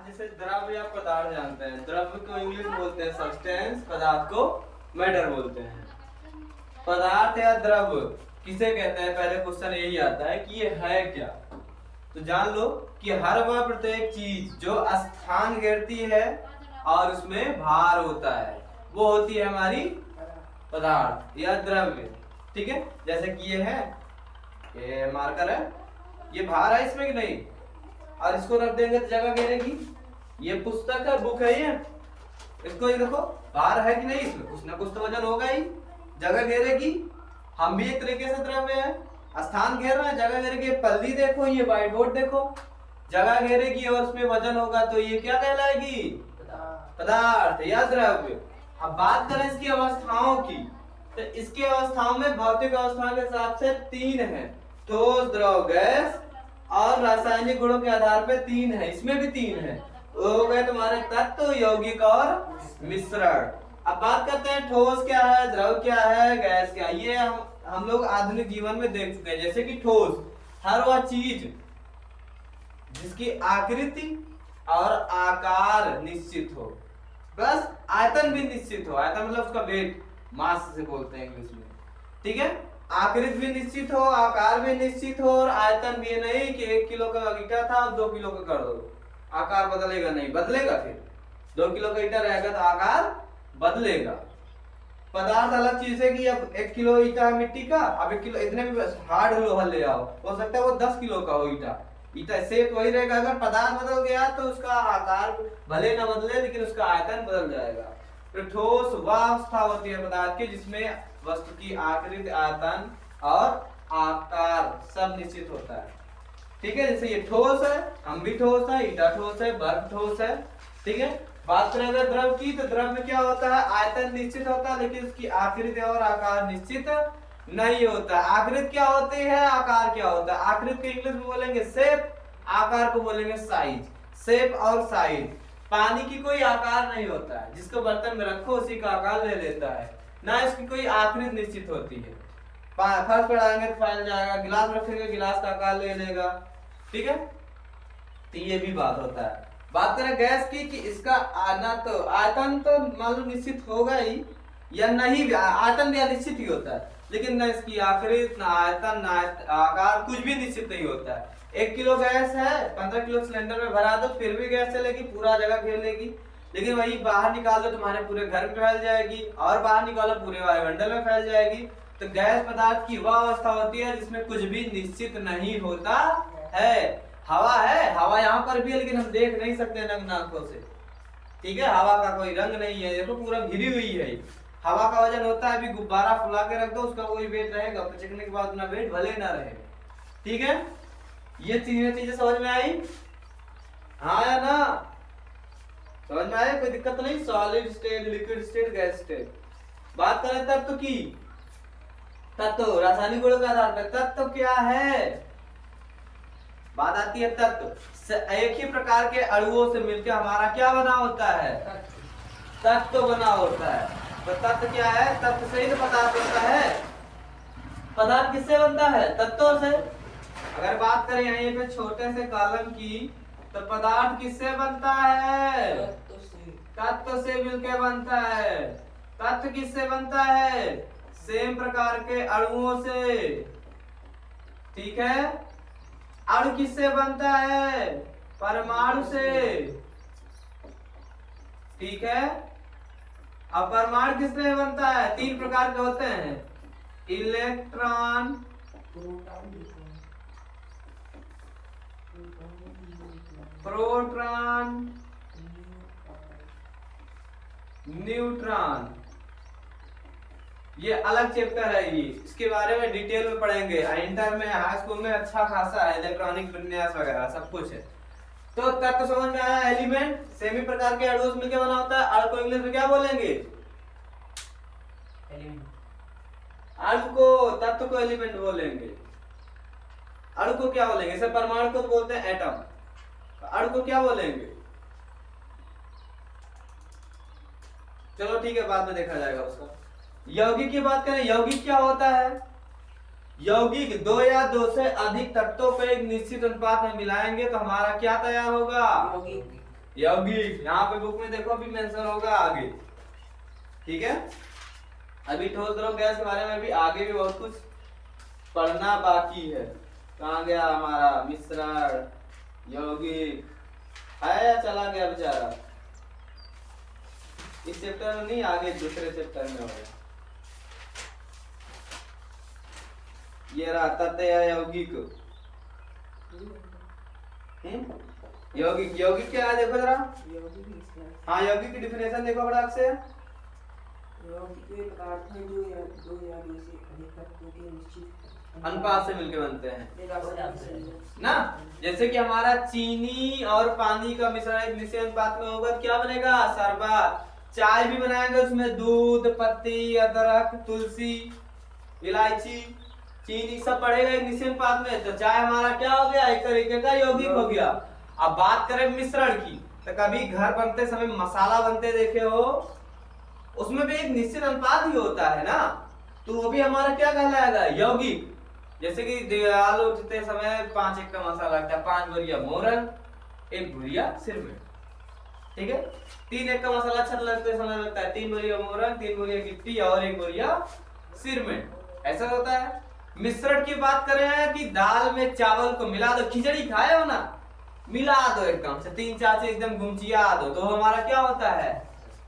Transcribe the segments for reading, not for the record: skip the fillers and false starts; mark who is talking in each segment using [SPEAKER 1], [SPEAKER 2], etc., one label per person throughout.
[SPEAKER 1] जैसे द्रव्य या पदार्थ जानते हैं, द्रव्य को इंग्लिश में बोलते हैं सब्सटेंस, पदार्थ को मैटर बोलते हैं। पदार्थ या द्रव्य किसे कहते हैं, पहले क्वेश्चन यही आता है कि ये है क्या। तो जान लो कि हर वह प्रत्येक चीज जो स्थान घेरती है और उसमें भार होता है वो होती है हमारी पदार्थ या द्रव्य। ठीक है, जैसे कि ये है, ये मार्कर है, ये भार है इसमें कि नहीं, और इसको रख देंगे तो जगह घेरेगी। ये पुस्तक है, बुक है, ये इसको ये देखो भार है कि नहीं, इसमें कुछ ना कुछ तो वजन होगा ही, जगह घेरेगी। हम भी एक तरीके से द्रव्य है, स्थान घेर रहे हैं, जगह घेरेगी। पल्ली देखो, ये व्हाइट बोर्ड देखो, जगह घेरेगी और उसमें वजन होगा तो ये क्या कहलाएगी, पदार्थ या द्रव्य। अब बात करें इसकी अवस्थाओं की, तो इसकी अवस्थाओं में भौतिक अवस्थाओं के हिसाब से 3 है, ठोस, द्रव, गैस, और रासायनिक गुणों के आधार पे 3 है, इसमें भी 3 है। तो हो गए तुम्हारे तत्व, यौगिक और मिश्रण। अब बात करते हैं ठोस क्या है, द्रव क्या है, गैस क्या है। ये हम लोग आधुनिक जीवन में देख चुके हैं। जैसे कि ठोस, हर वह चीज जिसकी आकृति और आकार निश्चित हो, प्लस आयतन भी निश्चित हो। आयतन मतलब उसका वेट, मास से बोलते हैं इंग्लिश में। ठीक है, आकृति भी निश्चित हो, आकार भी निश्चित हो, और आयतन भी नहीं कि 1 किलो का ईटा था और 2 किलो का कर दो, आकार बदलेगा नहीं, बदलेगा। फिर 2 किलो का ईटा रहेगा तो आकार बदलेगा। पदार्थ अलग चीज है कि अब 1 किलो ईटा है मिट्टी का, अब 1 किलो इतने भी हार्ड लोहा ले आओ, हो सकता है वो 10 किलो का हो ईटा, ईटा शेप वही रहेगा। अगर पदार्थ बदल गया तो उसका आकार भले ना बदले लेकिन उसका आयतन बदल जाएगा। तो ठोस वह अवस्था होती है पदार्थ की जिसमें वस्तु की आकृति, आयतन और आकार सब निश्चित होता है। ठीक है, जैसे ये ठोस है, हम भी ठोस है, ईटा ठोस है, बर्फ ठोस है। ठीक है, बात करें अगर द्रव की, तो द्रव में क्या होता है, आयतन निश्चित होता है लेकिन उसकी आकृति और आकार निश्चित नहीं होता। आकृति क्या होती है, आकार क्या होता है। आकृति को इंग्लिश में बोलेंगे शेप, आकार को बोलेंगे साइज। शेप और साइज, पानी की कोई आकार नहीं होता है, जिसको बर्तन में रखो उसी का आकार ले लेता है, ना इसकी कोई आकृति निश्चित होती है। फर्श पर डालेंगे तो फैल जाएगा, गिलास रखेंगे गिलास का आकार ले लेगा। ठीक है, तो ये भी बात होता है। बात करें गैस की कि इसका ना तो आयतन तो मान लो निश्चित होगा ही या नहीं भी, आयतन भी अनिश्चित ही होता है, लेकिन ना इसकी आकृति, ना आयतन, ना आकार, कुछ भी निश्चित नहीं होता है। 1 किलो गैस है, 15 किलो सिलेंडर में भरा दो फिर भी गैस चलेगी, पूरा जगह घेर लेगी। लेकिन वही बाहर निकाल दो तुम्हारे पूरे घर में फैल जाएगी, और बाहर निकालो पूरे वायुमंडल में फैल जाएगी। तो गैस पदार्थ की वह अवस्था होती है जिसमें कुछ भी निश्चित नहीं होता है। हवा है, हवा यहाँ पर भी है लेकिन हम देख नहीं सकते नग्न आंखों से। ठीक है, हवा का कोई रंग नहीं है, देखो पूरा घिरी हुई है। हवा का वजन होता है, अभी गुब्बारा फुला के रख दो उसका कोई वेट रहेगा, पिचकने के बाद ना वेट भले ना रहे। ठीक है, ये चीजें समझ में आई, हाँ या ना, समझ में आया, कोई दिक्कत नहीं। Solid state, liquid state, gas state. बात करें तत्व की, तत्व रासायनिक गुणों के आधार पर तत्व क्या है, बात आती है तत्व। एक ही प्रकार के अणुओं से मिलकर हमारा क्या बना होता है, तत्व बना होता है। तो तत्व क्या है, तत्व से ही तो पदार्थ बनता है। पदार्थ किससे बनता है, तत्वों से। अगर बात करें यहीं पे छोटे से कॉलम की, तो पदार्थ किससे बनता है, तत्व से मिलकर बनता है। तत्व किससे बनता है, सेम प्रकार के अणुओं से। ठीक है, अणु किससे बनता है, परमाणु से। ठीक है, अब परमाणु किससे बनता है, 3 प्रकार के होते हैं, इलेक्ट्रॉन, प्रोटॉन, न्यूट्रॉन। ये अलग चैप्टर है, ये इसके बारे में डिटेल में पढ़ेंगे। इंटर में, हाई स्कूल में अच्छा खासा है, इलेक्ट्रॉनिक विन्यास वगैरह सब कुछ है। तो तत्व समझ में आया, एलिमेंट सेमी प्रकार के अणुओं से मिलकर बना होता है। अणु को इंग्लिश में क्या बोलेंगे, अणु को, तत्व को एलिमेंट बोलेंगे। अणु को क्या बोलेंगे, जैसे परमाणु को तो बोलते हैं एटम, अणु को क्या बोलेंगे, चलो ठीक है बाद में देखा जाएगा उसका। यौगिक की बात करें, यौगिक क्या होता है, यौगिक 2 या 2 से अधिक तत्वों को एक निश्चित अनुपात में मिलाएंगे तो हमारा क्या तैयार होगा, यौगिक, यहाँ पे बुक में देखो अभी मेंशन होगा आगे, ठीक है। अभी ठोस द्रव गैस के बारे में भी आगे भी बहुत कुछ पढ़ना बाकी है। कहाँ गया हमारा मिश्रण, यौगिक है या चला गया बेचारा? इस चैप्टर में नहीं, आगे दूसरे चैप्टर में होगा। ये रहा तत्व या यौगिक। यौगिक, यौगिक क्या है देखो जरा। हाँ यौगिक की डिफिनेशन देखो बड़ा से। अनुपात से मिलके बनते हैं ना। जैसे कि हमारा चीनी और पानी का मिश्रण एक निश्चित अनुपात में होगा, क्या बनेगा? शरबत। चाय भी बनाएंगे, उसमें दूध, पत्ती, अदरक, तुलसी, इलायची, चीनी सब पड़ेगा एक निश्चित अनुपात में। तो चाय हमारा क्या हो गया? एक तरीके का यौगिक हो गया। अब बात करें मिश्रण की, तो कभी घर बनते समय मसाला बनते देखे हो, उसमें भी एक निश्चित अनुपात ही होता है ना, तो वो भी हमारा क्या कहलाएगा? यौगिक। जैसे कि आलू उठते समय 5 एक का मसाला लगता है, 5 बोरिया मोरन, 1 बोरिया सिरमेंट, ठीक है। 3 एक का मसाला छत लगते समय लगता है 3 बोरिया मोरन, 3 बोरिया गिट्टी और 1 बोरिया सिरमेंट, ऐसा होता है। मिश्रण की बात करें कि दाल में चावल को मिला दो, खिचड़ी खाए हो ना, मिला दो एकदम से 3-4 से एकदम गुमचिया दो, तो हमारा क्या होता है?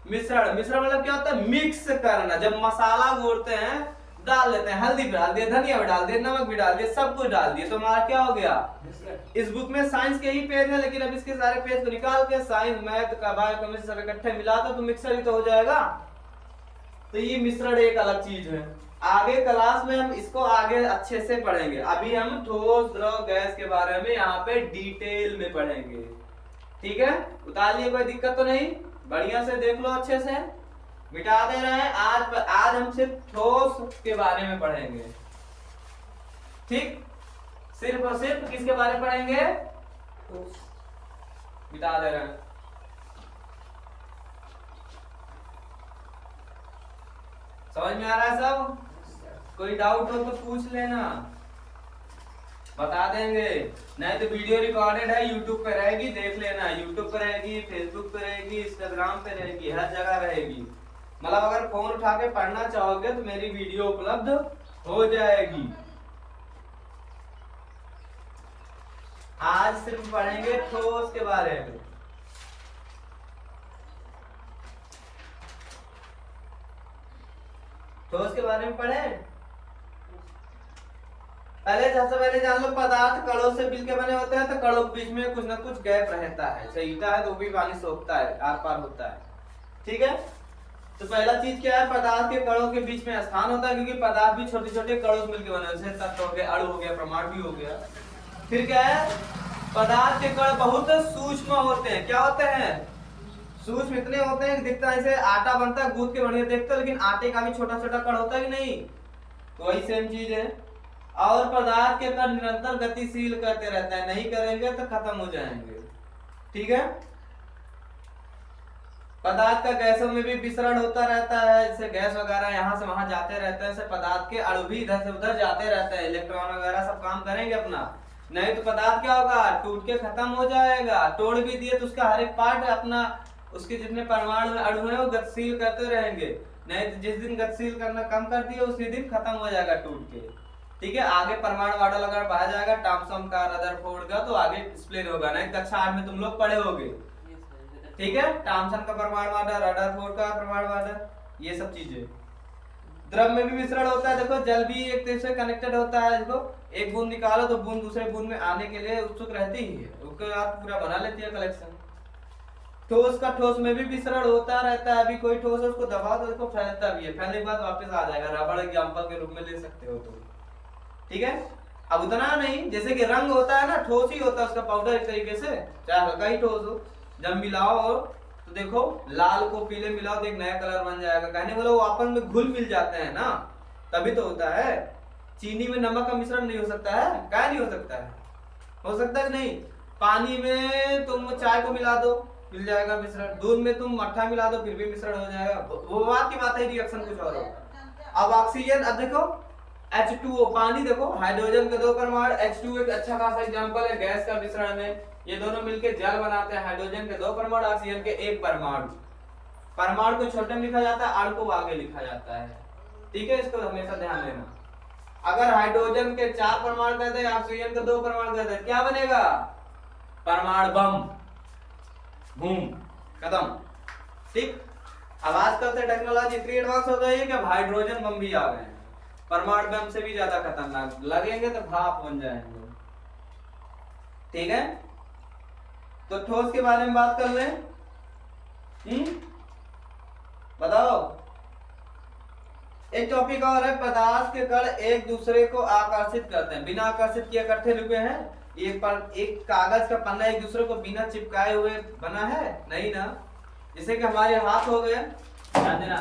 [SPEAKER 1] मिश्रण। मिश्रण मतलब क्या होता है? मिक्स करना। जब मसाला घोरते हैं, डाल लेते हैं, हल्दी भी डाल दिए, धनिया भी डाल दिए, नमक भी डाल दिए, सब कुछ डाल दिए, तो हमारा क्या हो गया? इस बुक में साइंस के ही पेज है, लेकिन अब इसके सारे पेज को निकाल के साइंस, मैथ का, बायोकेमिस्ट्री सब इकट्ठे मिला दो तो मिक्सर ही तो हो जाएगा। तो ये मिश्रण एक अलग चीज है। आगे क्लास में हम इसको आगे अच्छे से पढ़ेंगे। अभी हम ठोस द्रव गैस के बारे में यहाँ पे डिटेल में पढ़ेंगे, ठीक है। उतार लिए, कोई दिक्कत तो नहीं? बढ़िया से देख लो, अच्छे से मिटा दे रहे हैं। आज हम सिर्फ ठोस के बारे में पढ़ेंगे, ठीक। सिर्फ और सिर्फ किसके बारे में पढ़ेंगे? ठोस। मिटा दे रहे हैं। समझ में आ रहा है सब? कोई डाउट हो तो पूछ लेना, बता देंगे। नहीं तो वीडियो रिकॉर्डेड है, यूट्यूब पे रहेगी, देख लेना। यूट्यूब पे रहेगी, फेसबुक पे रहेगी, इंस्टाग्राम पे रहेगी, हर जगह रहेगी। मतलब अगर फोन उठा के पढ़ना चाहोगे तो मेरी वीडियो उपलब्ध हो जाएगी। आज सिर्फ पढ़ेंगे ठोस के बारे में। ठोस के बारे में पढ़े। सबसे पहले जान लो, पदार्थ कणों से मिलकर बने होते हैं, तो कणों के बीच में कुछ ना कुछ गैप रहता है। सहीटा है तो भी पानी सोखता है, आर पार होता है, ठीक है। तो पहला चीज क्या है? पदार्थ के कणों के बीच में स्थान होता है, क्योंकि पदार्थ भी छोटे छोटे कणों से मिलकर बने, जैसे तत्व हो गया, अणु हो गया, परमाणु भी हो गया। फिर क्या है? पदार्थ के कण बहुत सूक्ष्म होते हैं। क्या होते हैं? सूक्ष्म इतने होते हैं कि दिखता है जैसे आटा बनता है, गूंथ के बढ़िया देखते हो, लेकिन आटे का भी छोटा छोटा कण होता है कि नहीं? तो वही सेम चीज है। और पदार्थ के कण निरंतर गतिशील करते रहते हैं, नहीं करेंगे तो खत्म हो जाएंगे, ठीक है। पदार्थ का गैसों में भी विसरण होता रहता है, जैसे गैस वगैरह यहाँ से वहां जाते रहते हैं, पदार्थ के अणु भी इधर से उधर जाते रहते हैं, इलेक्ट्रॉन वगैरह सब काम करेंगे अपना। नहीं तो पदार्थ क्या होगा? टूट के खत्म हो जाएगा। तोड़ भी दिए तो उसका हर एक पार्ट अपना, उसके जितने परमाणु अणु है वो गतिशील करते रहेंगे। नहीं तो जिस दिन गतिशील करना कम कर दिए उसी दिन खत्म हो जाएगा टूट के, ठीक है। आगे परमाणु मॉडल अगर पढ़ा जाएगा, टॉमसन का, रदरफोर्ड का, तो आगे एक्सप्लेन होगा। नहीं कक्षा 8 में तुम लोग पढ़े होगे, ठीक है। टॉमसन का परमाणु मॉडल, रदरफोर्ड का परमाणु मॉडल, ये सब चीजें। द्रव में भी मिश्रण होता है। देखो जल भी एक तरह से कनेक्टेड होता है। देखो एक बूंद निकालो तो बूंद दूसरे बूंद में आने के लिए उत्सुक रहती ही है, उसके बाद पूरा बना लेती है कलेक्शन। ठोस का ठोस में भी मिश्रण होता रहता है। अभी कोई ठोस है उसको दबाओ तो देखो फैलता भी है, फैलने के बाद वापस आ जाएगा। रबड़ एग्जांपल के रूप में ले सकते हो तो, ठीक है। अब उतना नहीं, जैसे कि रंग होता है ना, ठोस ही होता है उसका पाउडर एक तरीके से, चाहे हल्का ही ठोस हो। जब मिलाओ तो देखो लाल को पीले मिलाओ तो एक नया कलर बन जाएगा। कहने बोलो वो आपस में घुल मिल जाते हैं ना, तभी तो होता है। चीनी में नमक का मिश्रण नहीं हो सकता है? क्या नहीं हो सकता है? हो सकता है कि नहीं? पानी में तुम चाय को मिला दो, मिल जाएगा मिश्रण। दूध में तुम मट्ठा मिला दो, फिर भी मिश्रण हो जाएगा। वो बात की बात है, रिएक्शन कुछ और होगा। अब ऑक्सीजन, अब देखो H2O, पानी देखो, हाइड्रोजन के 2 परमाणु, H2O एक अच्छा खासा एग्जांपल है गैस का मिश्रण में। ये दोनों मिलकर जल बनाते हैं। हाइड्रोजन के 2 परमाणु, ऑक्सीजन के 1 परमाणु। परमाणु को छोटे में लिखा जाता है, अणु को आगे लिखा जाता है। ठीक है, इसको हमेशा ध्यान देना। अगर हाइड्रोजन के 4 परमाणु कर दे, ऑक्सीजन के 2 परमाणु कर दे, क्या बनेगा? परमाणु बम। बूम, खत्म। ठीक। अब आजकल से टेक्नोलॉजी इतनी एडवांस हो गई है कि अब हाइड्रोजन बम भी आ गए हैं। परमाणु बम से भी ज्यादा खतरनाक, लगेंगे तो भाप बन जाएंगे। ठीक है, तो ठोस के बारे में बात कर लें। बताओ। एक टॉपिक और है, पदार्थ के कण एक दूसरे को आकर्षित करते हैं। बिना आकर्षित किए इकट्ठे रुके हैं? एक कागज का पन्ना एक दूसरे को बिना चिपकाए हुए बना है? नहीं ना। जैसे कि हमारे हाथ हो गए, ध्यान देना,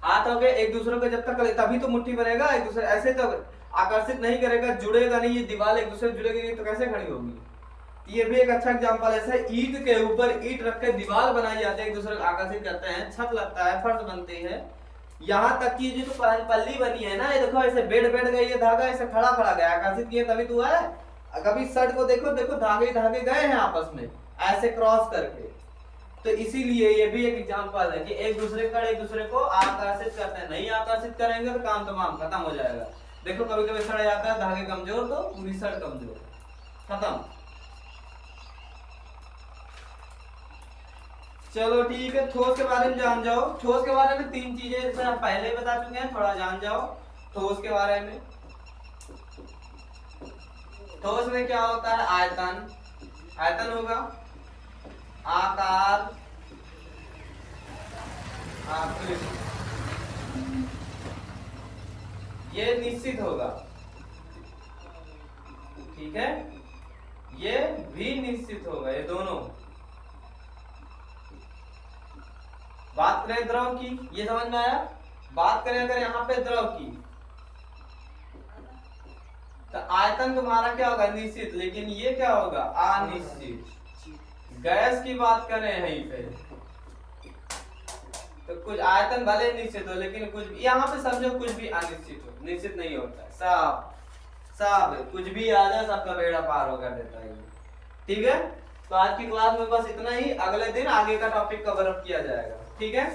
[SPEAKER 1] हाथ हो गए, एक दूसरे को जब तक तभी तो मुट्ठी बनेगा। एक दूसरे ऐसे तो आकर्षित नहीं करेगा, जुड़ेगा नहीं। ये दीवार एक दूसरे जुड़ेगी नहीं तो कैसे खड़ी होगी? ये भी एक अच्छा एग्जांपल है। ईंट के ऊपर ईंट रख के दीवार बनाई जाती है, एक दूसरे को आकर्षित करते हैं, छत लगता है, फर्श बनती है। यहाँ तक कि जो पल्ली बनी है ना, ये देखो ऐसे बेड गई है, धागा ऐसे खड़ा गया, आकर्षित किए तभी तो है। कभी शर्ट को देखो, धागे गए हैं आपस में ऐसे क्रॉस करके। तो इसीलिए ये भी एक एग्जांपल है कि एक दूसरे को आकर्षित करते हैं। नहीं आकर्षित करेंगे तो काम तमाम खत्म हो जाएगा। देखो कभी कभी सड़ जाता है, धागे कमजोर तो पूरी सड़ कमजोर, खत्म। चलो ठीक है, ठोस के बारे में जान जाओ। ठोस के बारे में 3 चीजें जैसे हम पहले ही बता चुके हैं, थोड़ा जान जाओ ठोस के बारे में। ठोस में क्या होता है? आयतन, आयतन होगा, आकार, आकृति, ये निश्चित होगा। ठीक है, ये भी निश्चित होगा, ये दोनों। बात करें द्रव की, ये समझ में आया? बात करें अगर यहाँ पे द्रव की, तो आयतन तुम्हारा क्या होगा? निश्चित, लेकिन ये क्या होगा? अनिश्चित। गैस की बात करें यहीं पे, तो कुछ आयतन भले निश्चित हो, लेकिन कुछ यहाँ पे समझो कुछ भी अनिश्चित हो, निश्चित नहीं होता है। सब कुछ भी आ जाए, सबका बेड़ा पार हो कर देता है। ठीक है, तो आज की क्लास में बस इतना ही। अगले दिन आगे का टॉपिक कवर अप किया जाएगा। ठीक है,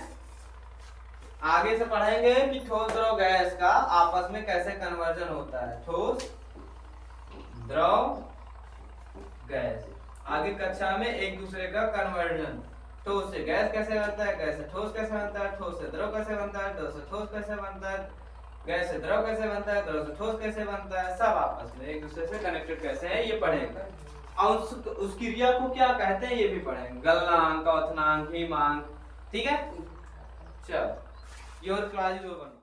[SPEAKER 1] आगे से पढ़ेंगे कि ठोस द्रव गैस का आपस में कैसे कन्वर्जन होता है। ठोस द्रव गैस, आगे कक्षा में एक दूसरे का कन्वर्जन। ठोस से गैस कैसे बनता है, गैस से ठोस कैसे बनता है, ठोस से द्रव कैसे बनता है, द्रव से ठोस कैसे बनता है, गैस से द्रव कैसे बनता है, द्रव से ठोस कैसे बनता है, सब आपस में एक दूसरे से कनेक्टेड कैसे है ये पढ़ेंगे। और उस क्रिया को क्या कहते हैं ये भी पढ़ेंगे, गलनांक, क्वथनांक, हिमांक। ठीक है, चलो योर क्लास इज ओवर।